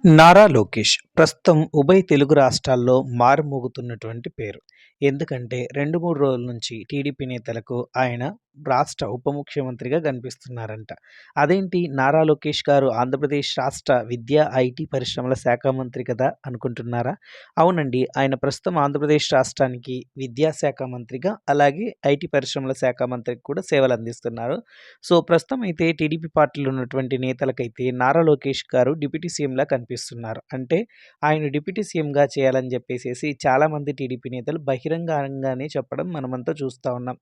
నారా లోకేష్ ప్రస్తుతం ఉభయ తెలుగు రాష్ట్రాల్లో మారుమోగుతున్నటువంటి పేరు. ఎందుకంటే 2, 3 రోజుల నుంచి టీడీపీ నేతలకు ఆయన రాష్ట్ర ఉప ముఖ్యమంత్రిగా కనిపిస్తున్నారంట. అదేంటి నారా లోకేష్ గారు ఆంధ్రప్రదేశ్ రాష్ట్ర విద్యా, ఐటీ పరిశ్రమల శాఖ మంత్రి కదా అనుకుంటున్నారా? అవునండి. ఆయన ప్రస్తుతం ఆంధ్రప్రదేశ్ రాష్ట్రానికి విద్యాశాఖ మంత్రిగా, అలాగే ఐటీ పరిశ్రమల శాఖ మంత్రికి కూడా సేవలందిస్తున్నారు. సో, ప్రస్తుతం అయితే టీడీపీ పార్టీలో ఉన్నటువంటి నేతలకైతే నారా లోకేష్ గారు డిప్యూటీ సీఎంలా కనిపిస్తున్నారు. అంటే ఆయన డిప్యూటీ సీఎంగా చేయాలని చెప్పేసేసి చాలామంది టీడీపీ నేతలు బహిరంగంగానే చెప్పడం మనమంతా చూస్తా ఉన్నాం.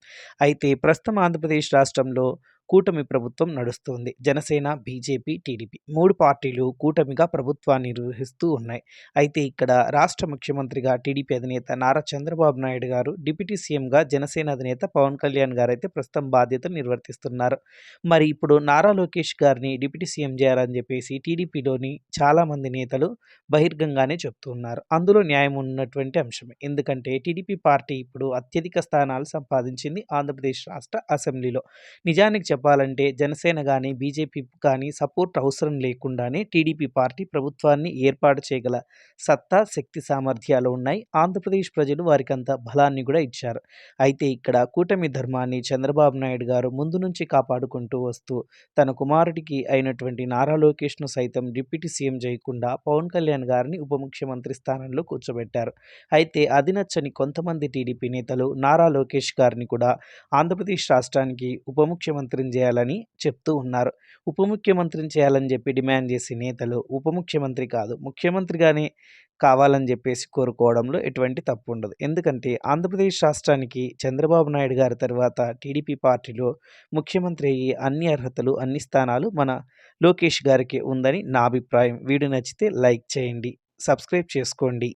అయితే ప్రస్తుతం ఆంధ్రప్రదేశ్ రాష్ట్రంలో కూటమి ప్రభుత్వం నడుస్తుంది. జనసేన, బీజేపీ, టీడీపీ 3 పార్టీలు కూటమిగా ప్రభుత్వాన్ని నిర్వహిస్తూ ఉన్నాయి. అయితే ఇక్కడ రాష్ట్ర ముఖ్యమంత్రిగా టీడీపీ అధినేత నారా చంద్రబాబు నాయుడు గారు, డిప్యూటీ సీఎంగా జనసేన అధినేత పవన్ కళ్యాణ్ గారైతే ప్రస్తుతం బాధ్యతలు నిర్వర్తిస్తున్నారు. మరి ఇప్పుడు నారా లోకేష్ గారిని డిప్యూటీ సీఎం చేయాలని చెప్పేసి టీడీపీలోని చాలామంది నేతలు బహిర్గంగానే చెప్తూ ఉన్నారు. అందులో న్యాయం ఉన్నటువంటి అంశమే. ఎందుకంటే టీడీపీ పార్టీ ఇప్పుడు అత్యధిక స్థానాలు సంపాదించింది ఆంధ్రప్రదేశ్ రాష్ట్ర అసెంబ్లీలో. నిజానికి చెప్పాలంటే జనసేన గానీ, బీజేపీ కానీ సపోర్ట్ అవసరం లేకుండానే టీడీపీ పార్టీ ప్రభుత్వాన్ని ఏర్పాటు చేయగల సత్తా, శక్తి సామర్థ్యాలు ఉన్నాయి. ఆంధ్రప్రదేశ్ ప్రజలు వారికంత బలాన్ని కూడా ఇచ్చారు. అయితే ఇక్కడ కూటమి ధర్మాన్ని చంద్రబాబు నాయుడు గారు ముందు నుంచి కాపాడుకుంటూ వస్తూ తన కుమారుడికి అయినటువంటి నారా లోకేష్‌ను సైతం డిప్యూటీ సీఎం చేయకుండా పవన్ కళ్యాణ్ గారిని ఉప ముఖ్యమంత్రి స్థానంలో కూర్చోబెట్టారు. అయితే అది నచ్చని కొంతమంది టీడీపీ నేతలు నారా లోకేష్ గారిని కూడా ఆంధ్రప్రదేశ్ రాష్ట్రానికి ఉప ముఖ్యమంత్రిని చేయాలని చెప్తూ ఉన్నారు. ఉప ముఖ్యమంత్రిని చేయాలని చెప్పి డిమాండ్ చేసే నేతలు ఉప ముఖ్యమంత్రి కాదు, ముఖ్యమంత్రిగానే కావాలని చెప్పేసి కోరుకోవడంలో ఎటువంటి తప్పు ఉండదు. ఎందుకంటే ఆంధ్రప్రదేశ్ రాష్ట్రానికి చంద్రబాబు నాయుడు గారి తర్వాత టీడీపీ పార్టీలో ముఖ్యమంత్రి అయ్యే అన్ని అర్హతలు, అన్ని స్థానాలు మన లోకేష్ గారికి ఉందని నా అభిప్రాయం. వీడియో నచ్చితే లైక్ చేయండి. సబ్స్క్రైబ్ చేసుకోండి.